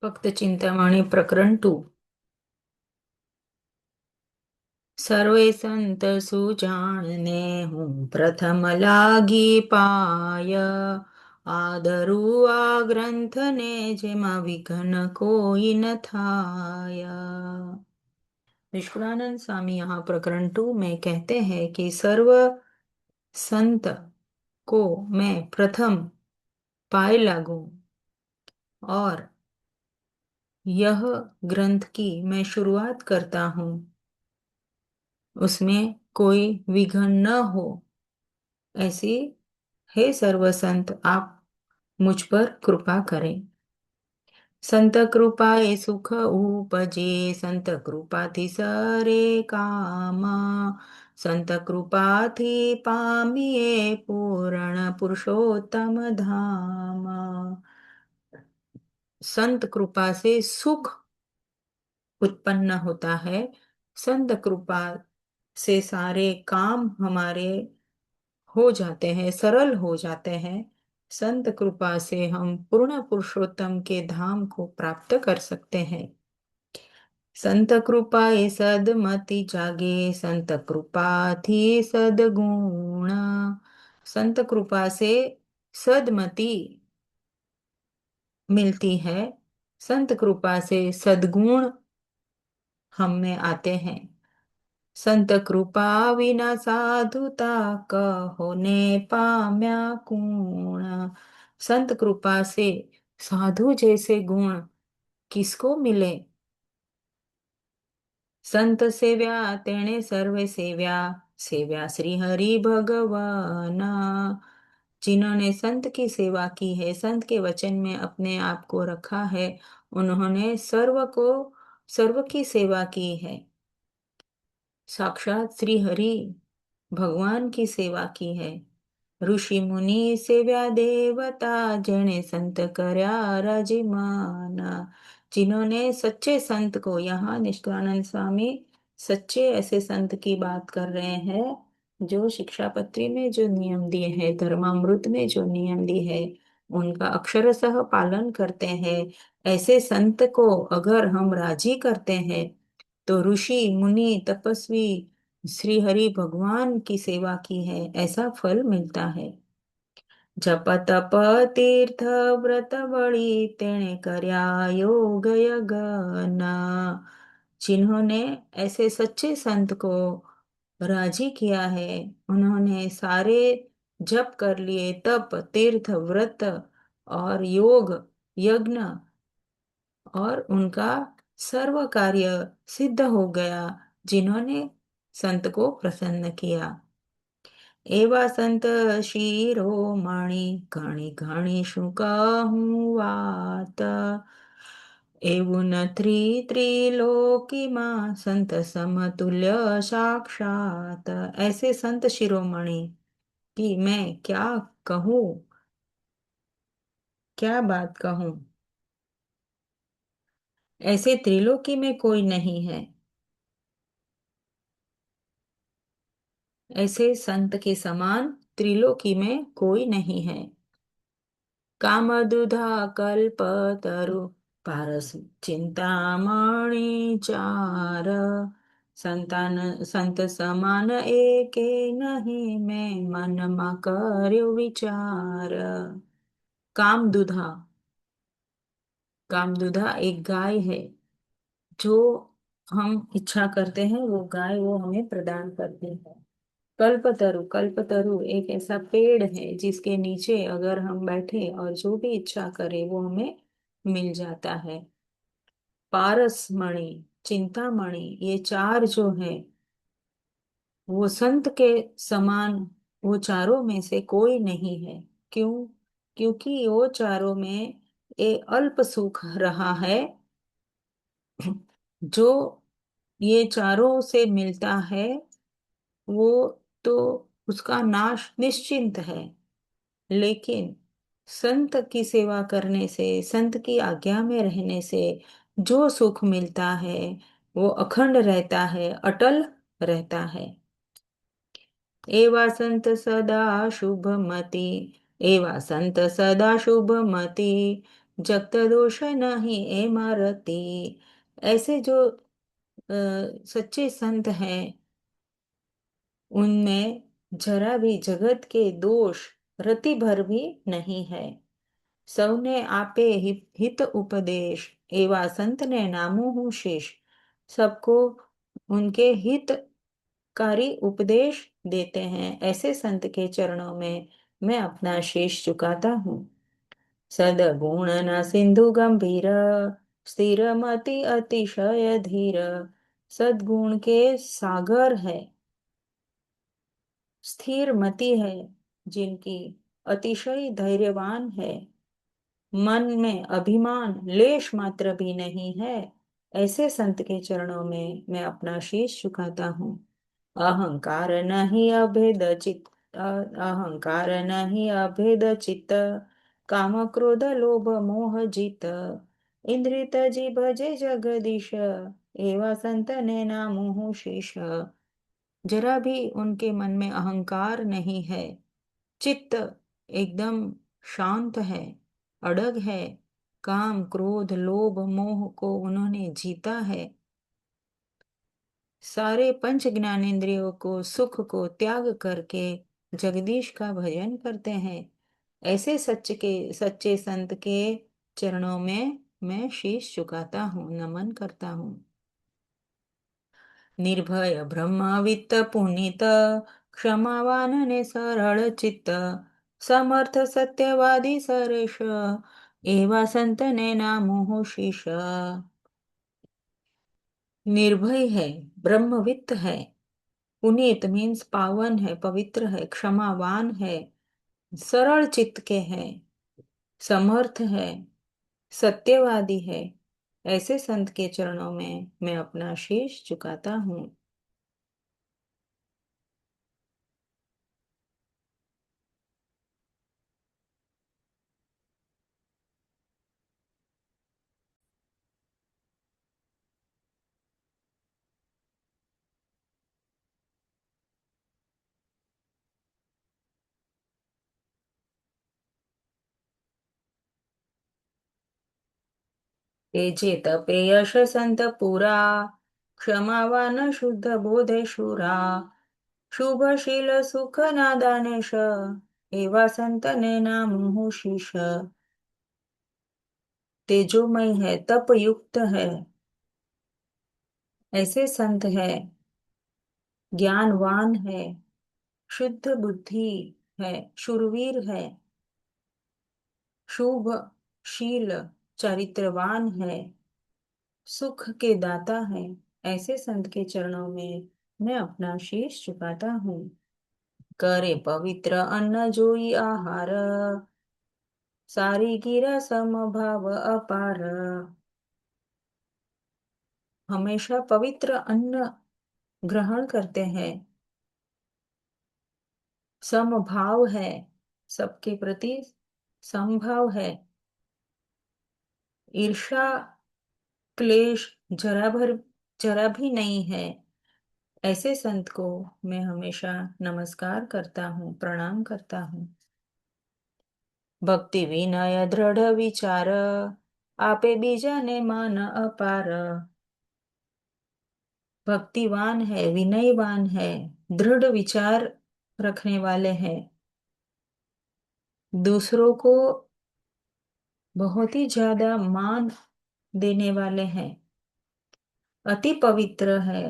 भक्त चिंतामणि प्रकरण 2। सर्वे संत सुजानने हूँ प्रथम लागी पाय। आदरु आ ग्रंथ ने जेमा विघन कोई न थाया। विश्वनानंद स्वामी यहाँ प्रकरण 2 में कहते हैं कि सर्व संत को मैं प्रथम पाए लागू और यह ग्रंथ की मैं शुरुआत करता हूँ, उसमें कोई विघन न हो, ऐसी हे सर्व संत आप मुझ पर कृपा करें। संत कृपाए सुख उपजे, संत कृपाથી सरे कामा। संत कृपाથી पामिए पूर्ण पुरुषोत्तम धाम। संत कृपा से सुख उत्पन्न होता है। संत कृपा से सारे काम हमारे हो जाते हैं, सरल हो जाते हैं। संत कृपा से हम पूर्ण पुरुषोत्तम के धाम को प्राप्त कर सकते हैं। संत कृपाए सदमति जागे, संत कृपा थी सदगुण। संत कृपा से सदमति मिलती है। संत कृपा से सद्गुण हम में आते हैं। संत कृपा विना साधुता कहो ने पाम्या कूण। संत कृपा से साधु जैसे गुण किसको मिले। संत सेव्या तेणे सर्वे सेव्या, सेव्या श्री हरि भगवान। जिन्होंने संत की सेवा की है, संत के वचन में अपने आप को रखा है, उन्होंने सर्व की सेवा की है। साक्षात श्री हरि भगवान की सेवा की है। ऋषि मुनि सेव्या देवता, जने संत करया राजिमाना। जिन्होंने सच्चे संत को, यहाँ निष्कुलानंद स्वामी सच्चे ऐसे संत की बात कर रहे हैं जो शिक्षापत्री में जो नियम दिए हैं, धर्मामृत में जो नियम दिए हैं, उनका अक्षरशः पालन करते हैं। ऐसे संत को अगर हम राजी करते हैं तो ऋषि मुनि तपस्वी श्री हरि भगवान की सेवा की है, ऐसा फल मिलता है। जप तप तीर्थ व्रत बड़ी तेने कर्या योग यगन। जिन्होंने ऐसे सच्चे संत को राजी किया है, उन्होंने सारे जप कर लिए, तप तीर्थ व्रत और योग यज्ञ, और उनका सर्व कार्य सिद्ध हो गया जिन्होंने संत को प्रसन्न किया। एवा संत शिरोमणि घणी घणी शू कहूं वात। એવું નથી त्रिलोकीમાં संत समतुल्य साक्षात। ऐसे संत शिरोमणि की मैं क्या कहूँ, क्या बात कहूँ। ऐसे त्रिलोकी में कोई नहीं है। ऐसे संत के समान त्रिलोकी में कोई नहीं है। कामदुधा कल्पतरु पारस चिंतामणि चार। संतान संत समान एके नहीं, मैं मन मा कर्यो विचार। कामदुधा, कामदुधा एक गाय है। जो हम इच्छा करते हैं वो गाय वो हमें प्रदान करती है। कल्पतरु, कल्पतरु एक ऐसा पेड़ है जिसके नीचे अगर हम बैठे और जो भी इच्छा करें वो हमें मिल जाता है। पारस मणि, चिंतामणि, ये चार जो है वो संत के समान, वो चारों में से कोई नहीं है। क्यों? क्योंकि वो चारों में एक अल्प सुख रहा है। जो ये चारों से मिलता है वो तो उसका नाश निश्चिंत है। लेकिन संत की सेवा करने से, संत की आज्ञा में रहने से जो सुख मिलता है वो अखंड रहता है, अटल रहता है। एवा संत सदा शुभमति, एवा संत सदा शुभमति। जगत दोष नहीं ए मारती। ऐसे जो सच्चे संत हैं, उनमें जरा भी जगत के दोष रति भर भी नहीं है। સૌને આપે हित उपदेश, एवा संत ने नामो हूँ शेष। सबको उनके हितकारी उपदेश देते हैं, ऐसे संत के चरणों में मैं अपना शीश झुकाता हूँ। सदगुण न सिंधु गंभीर, स्थिर मति अतिशय धीर। सद्गुण के सागर है, स्थिर मति है जिनकी, अतिशय धैर्यवान है, मन में अभिमान लेश मात्र भी नहीं है, ऐसे संत के चरणों में मैं अपना शीश झुकाता हूँ। अहंकार नहीं अभेद चित्त, अहंकार नहीं अभेद चित्त, काम क्रोध लोभ मोह जित। इंद्रित जी भजे जगदीश, एवा संत ने नामो हूँ शीश। जरा भी उनके मन में अहंकार नहीं है, चित्त एकदम शांत है, अड़ग है। काम क्रोध लोभ मोह को उन्होंने जीता है। सारे पंच ज्ञानेंद्रियों को सुख को त्याग करके जगदीश का भजन करते हैं। ऐसे सच्चे संत के चरणों में मैं शीश झुकाता हूँ, नमन करता हूँ। निर्भय ब्रह्मवित्त पुनीत, क्षमावान ने सरल चित्त। समर्थ सत्यवादी सरेश, एवा संत ने नामो हो शीश। निर्भय है, ब्रह्मवित्त है, पुनीत मीन्स पावन है, पवित्र है, क्षमावान है, सरल चित्त के हैं, समर्थ है, सत्यवादी है। ऐसे संत के चरणों में मैं अपना शीश झुकाता हूँ। तेजे तपे यश संत पुरा, क्षमावान शुद्ध बोधेशुरा। शुभशील सुख नादानेश, एवा संत ने नाम हूँ शीश। तेजोमय है, तप युक्त है, ऐसे संत है, ज्ञानवान है, शुद्ध बुद्धि है, शूरवीर है, शुभशील चरित्रवान है, सुख के दाता है। ऐसे संत के चरणों में मैं अपना शीश झुकाता हूँ। करे पवित्र अन्न जोई आहार, सारी गिरा समभाव अपार। हमेशा पवित्र अन्न ग्रहण करते हैं, समभाव है, सबके प्रति समभाव है, ईर्षा क्लेश जरा भी नहीं है। ऐसे संत को मैं हमेशा नमस्कार करता हूँ, प्रणाम करता हूँ। भक्ति विनय दृढ़ विचार, आपे बीजा ने मान अपार। भक्तिवान है, विनयवान है, दृढ़ विचार रखने वाले हैं, दूसरों को बहुत ही ज्यादा मान देने वाले हैं, अति पवित्र है।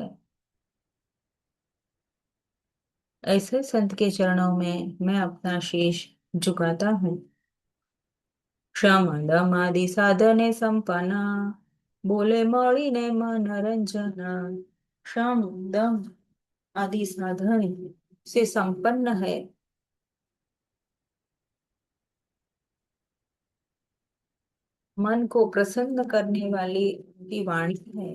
ऐसे संत के चरणों में मैं अपना शीश झुकाता हूँ। शम दम आदि साधने संपन्न, बोले મળીને मनोरंजन। शम दम आदि साधन से संपन्न है, मन को प्रसन्न करने वाली की वाणी है।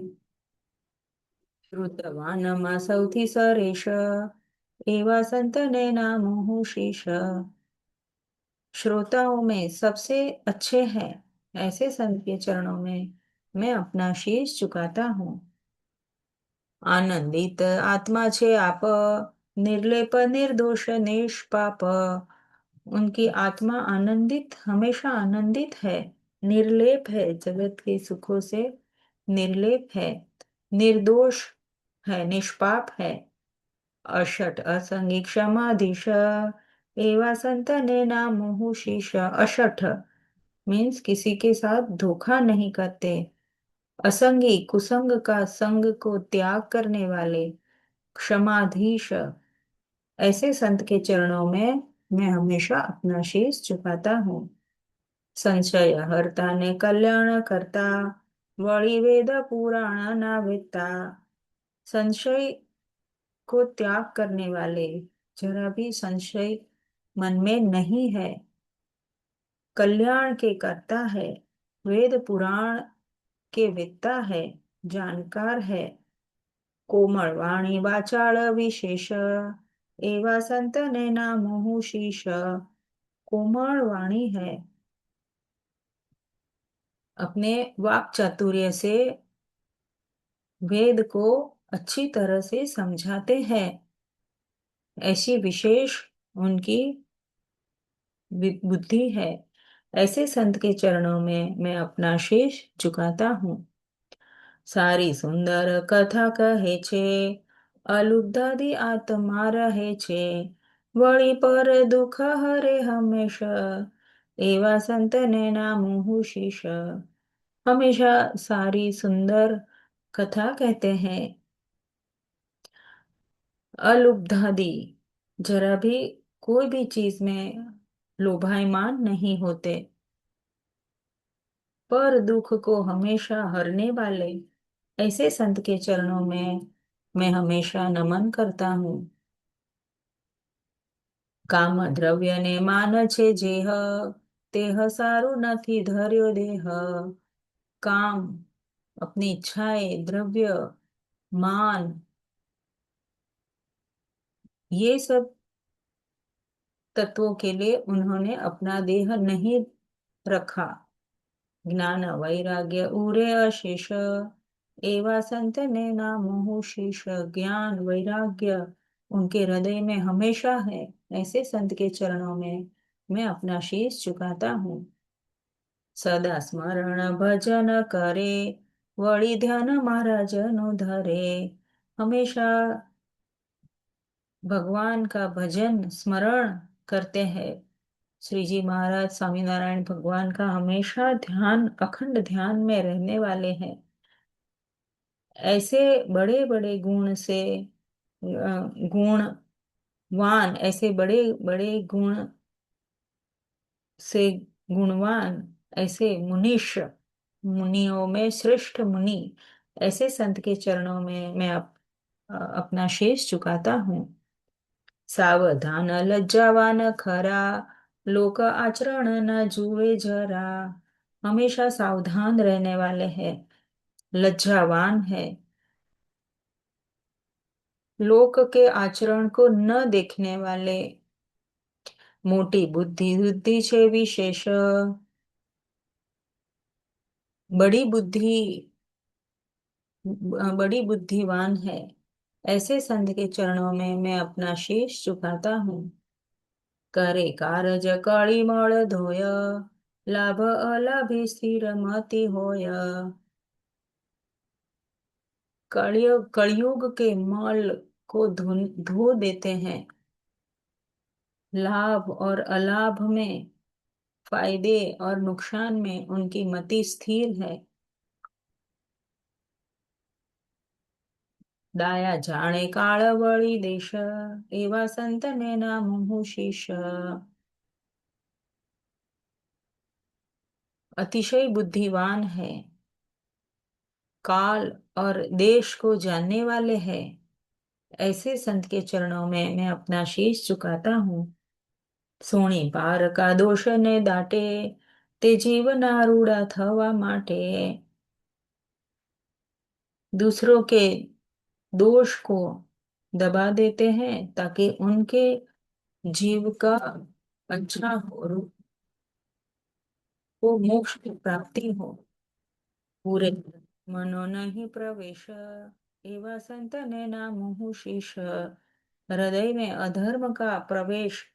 श्रुतवाનમાં સૌથી સરેશ, एवा संत ने नाम हूँ शीश। श्रोताओं में सबसे अच्छे हैं, ऐसे संत के चरणों में मैं अपना शीश झुकाता हूँ। आनंदित आत्मा छे आप, निर्लेप निर्दोष निष्पाप। उनकी आत्मा आनंदित, हमेशा आनंदित है, निर्लेप है, जगत के सुखों से निर्लेप है, निर्दोष है, निष्पाप है। अषट असंगी क्षमाधीश एवा संत ने नाम शीश। अषठ मीन्स किसी के साथ धोखा नहीं करते, असंगी कुसंग का संग को त्याग करने वाले, क्षमाधीश ऐसे संत के चरणों में मैं हमेशा अपना शीश झुकाता हूँ। संशय हरता ने कल्याण करता, वळी वेद पुराण ना वेत्ता। संशय को त्याग करने वाले, जरा भी संशय मन में नहीं है, कल्याण के करता है, वेद पुराण के वेत्ता है, जानकार है, कोमल वाणी वाचाळ विशेष एवा संत ने नामों शीश। कोमल वाणी है, अपने वाक चातुर्य से वेद को अच्छी तरह से समझाते हैं, ऐसी विशेष उनकी बुद्धि है। ऐसे संत के चरणों में मैं अपना शीश झुकाता हूँ। सारी सुंदर कथा કહે છે, અલુબ્ધાદી આત્મા રહે છે, વળી પર દુઃખ હરે હંમેશા, એવા સંતને નામું હું शीश। हमेशा सारी सुंदर कथा कहते हैं, अलुब्धादी जरा भी कोई भी चीज में लोभायमान नहीं होते, पर दुख को हमेशा हरने वाले ऐसे संत के चरणों में मैं हमेशा नमन करता हूँ। કામ દ્રવ્યને માન છે જેહ, તેહ સારું નથી ધર્યો દેહ। काम अपनी इच्छाएं, द्रव्य, मान, ये सब तत्वों के लिए उन्होंने अपना देह नहीं रखा। ज्ञान वैराग्य उरे अशेष एवा संत ने नामों शीश। ज्ञान वैराग्य उनके हृदय में हमेशा है, ऐसे संत के चरणों में मैं अपना शीश झुकाता हूँ। सदा स्मरण भजन करे, वળી ध्यान महाराजनु धरे। हमेशा भगवान का भजन स्मरण करते हैं। श्री जी महाराज स्वामीनारायण भगवान का हमेशा ध्यान, अखंड ध्यान में रहने वाले हैं। ऐसे बड़े बड़े गुण से गुणवान, ऐसे बड़े बड़े गुण से गुणवान, ऐसे मुनीश, मुनियों में श्रेष्ठ मुनि, ऐसे संत के चरणों में मैं अपना शीश झुकाता हूँ। सावधान लज्जावान खरा, लोक आचरण न जुए जरा। हमेशा सावधान रहने वाले हैं, लज्जावान है, लोक के आचरण को न देखने वाले, मोटी बुद्धि बुद्धि छे विशेष, बड़ी बुद्धि, बड़ी बुद्धिवान है। ऐसे संत के चरणों में मैं अपना शीश झुकाता हूँ। करे कारज कळीमळ धोय, लाभ अलाभे स्थिर मति होय। कलयुग के मल को धो देते हैं, लाभ और अलाभ में, फायदे और नुकसान में उनकी मति स्थिर है। दाया जाने काल वळी देश, एवा संत ने नाम शीश। अतिशय बुद्धिवान है, काल और देश को जानने वाले हैं। ऐसे संत के चरणों में मैं अपना शीश झुकाता हूँ। सोनी पार का दोष ने दाटे, ते जीवना रूढ़ा थवा माटे। दूसरों के दोष को दबा देते हैं ताकि उनके जीव का अच्छा हो, वो मोक्ष की प्राप्ति हो। पूरे मनो नहीं प्रवेश, एवा संत ने नाम शीश। हृदय में अधर्म का प्रवेश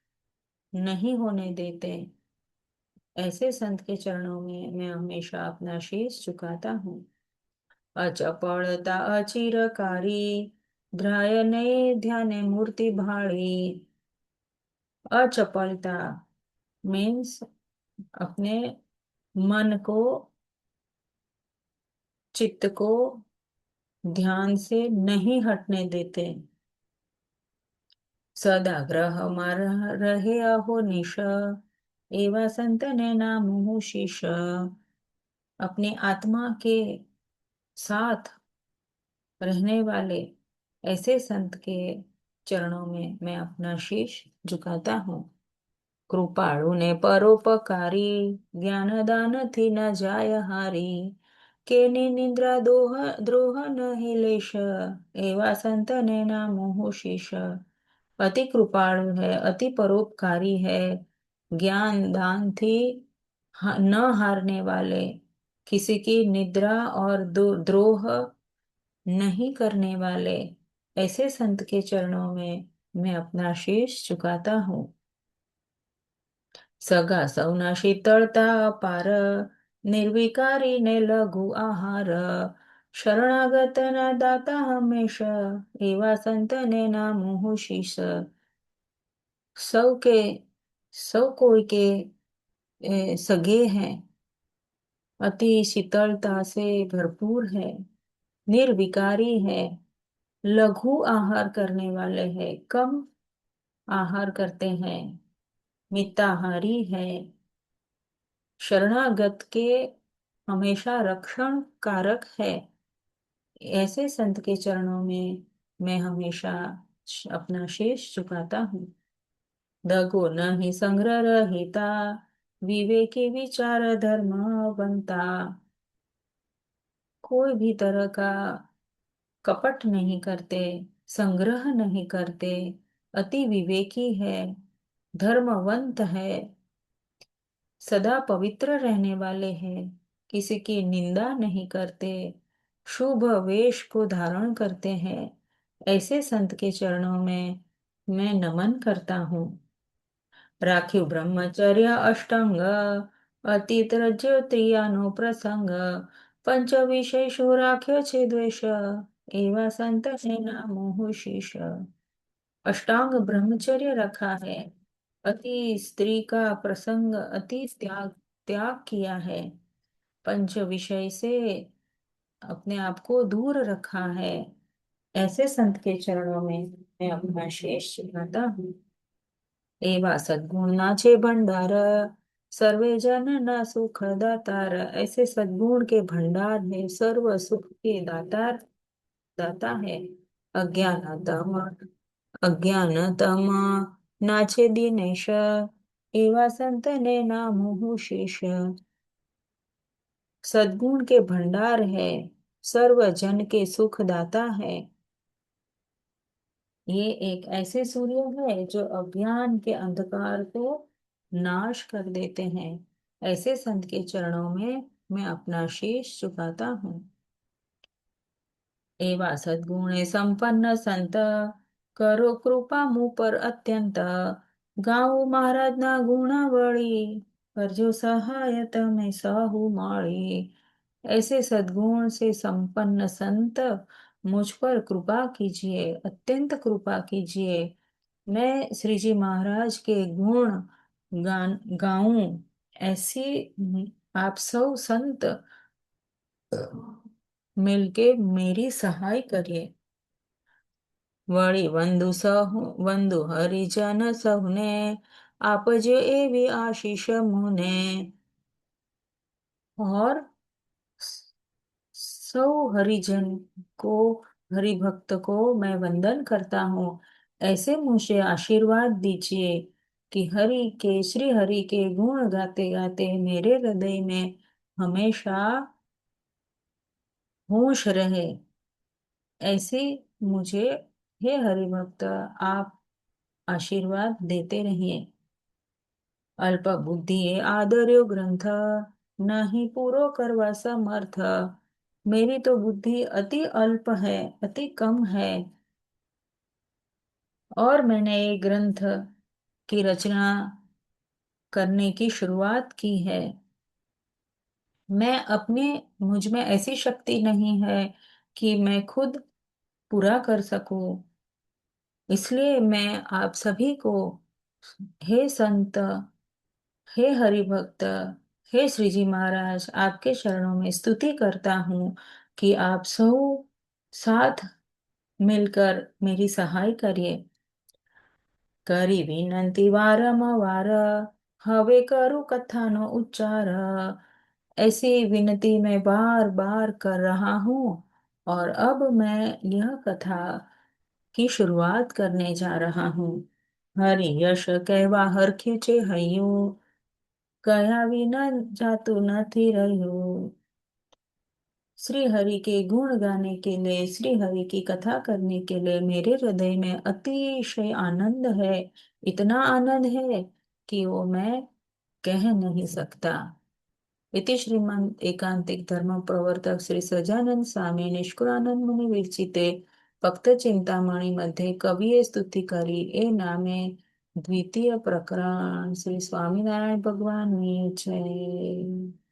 नहीं होने देते, ऐसे संत के चरणों में मैं हमेशा अपना शीश झुकाता हूँ। अचपलता अचिरकारी, ध्याय नये ध्यान मूर्ति भाड़ी। अचपलता मीन्स अपने मन को, चित्त को ध्यान से नहीं हटने देते। सदा ग्रह मार रहे अहो निश, एवा संत ने नाम हूँ शीश। अपने आत्मा के साथ रहने वाले ऐसे संत के चरणों में मैं अपना शीश झुकाता हूँ। कृपाळु ने परोपकारी, ज्ञान दान थी न जाय हारी। केनी निंद्रा द्रोह नहीं लेश, एवा संत ने नाम हूँ शीश। अति कृपाणु है, अति परोपकारी है, ज्ञान दान थी न हारने वाले, किसी की निद्रा और द्रोह नहीं करने वाले ऐसे संत के चरणों में मैं अपना शीश झुकाता हूँ। सगा सौना शीतળતા અપાર, નિર્વિકારી ને લઘુ આહાર। શરણાગતના દાતા હંમેશ, એવા સંતને નામું હું શીશ। सौ के सौ कोई के सगे हैं, अति शीतलता से भरपूर है, निर्विकारी है, लघु आहार करने वाले हैं, कम आहार करते हैं, मिताहारी है, शरणागत के हमेशा रक्षण कारक है। ऐसे संत के चरणों में मैं हमेशा अपना शीश झुकाता हूँ। दगो नहीं संग्रह रहता, विवेकी विचार धर्म बनता। कोई भी तरह का कपट नहीं करते, संग्रह नहीं करते, अति विवेकी है, धर्मवंत है, सदा पवित्र रहने वाले हैं, किसी की निंदा नहीं करते, शुभ वेश को धारण करते हैं। ऐसे संत के चरणों में मैं नमन करता हूँ। राख्યું બ્રહ્મચર્ય અષ્ટાંગ, અતિ ત્યજ્ય ત્રિયાનો પ્રસંગ। પંચ વિષય શું રાખ્યો છે દ્વેષ, એવા સંતને નામો હું શીશ। अष्टांग ब्रह्मचर्य रखा है, अति स्त्री का प्रसंग, अति त्याग त्याग किया है, पंच विषय से अपने आप को दूर रखा है। ऐसे संत के चरणों में मैं अपना शीश झुकाता हूँ। एवा सद्गुण ना छे भंडार, सर्वे जन ना सुख दातार। ऐसे सद्गुण के भंडार है, सर्व सुख के दातार दाता है। अज्ञानतम अज्ञानतम नाछे दिनेश, एवा संत ने नाम हूँ शीश। सद्गुण के भंडार है, सर्व जन के सुख दाता है। ये एक ऐसे सूर्य है जो अज्ञान के अंधकार को नाश कर देते हैं। ऐसे संत के चरणों में मैं अपना शीश झुकाता हूँ। एवा सद्गुणे संपन्न संत, करो कृपा मुँह पर अत्यंत। गाऊं महाराज ना गुणावली, करजो सहाय तमें सहु माड़ी। ऐसे सद्गुण से संपन्न संत, मुझ पर कृपा कीजिए, अत्यंत कृपा कीजिए। मैं श्री जी महाराज के गुण गाऊं। ऐसी आप सब संत मिलके मेरी सहाय करिए। वળી વંદુ હરિજન સહુને, આપજો એવી આશીષ મુને। और सौ हरिजन को, हरि भक्त को मैं वंदन करता हूँ। ऐसे मुझे आशीर्वाद दीजिए कि श्री हरि के गुण गाते गाते मेरे हृदय में हमेशा होश रहे। ऐसे मुझे, हे हरि भक्त, आप आशीर्वाद देते रहिए। अल्प बुद्धि आदर्यो ग्रंथ, नहीं पूरो करवा समर्थ। मेरी तो बुद्धि अति अल्प है, अति कम है, और मैंने एक ग्रंथ की रचना करने की शुरुआत की है। मैं अपने मुझ में ऐसी शक्ति नहीं है कि मैं खुद पूरा कर सकूं। इसलिए मैं आप सभी को, हे संत, हे हरि भक्त, हे श्री जी महाराज, आपके चरणों में स्तुति करता हूँ कि आप सब साथ मिलकर मेरी सहाय करिए। करी विनंती वारंवार, हवे करू कथानो उच्चार। ऐसी विनती मैं बार बार कर रहा हूँ, और अब मैं यह कथा की शुरुआत करने जा रहा हूँ। हरि यश कहवा हर खींचे हयो, कया विना जातु નથી રહ્યું। श्री हरि के गुण गाने के लिए, श्री हरि की कथा करने के लिए मेरे हृदय में अतिशय आनंद है। इतना आनंद है कि वो मैं कह नहीं सकता। इति श्रीमद् एकांतिक धर्म प्रवर्तक श्री सजानंद स्वामी निष्कुलानंद मुनि विरचिते भक्त चिंतामणि मध्ये कविये स्तुति करी ए नामे द्वितीय प्रकरण। श्री स्वामीनारायण भगवान की जय।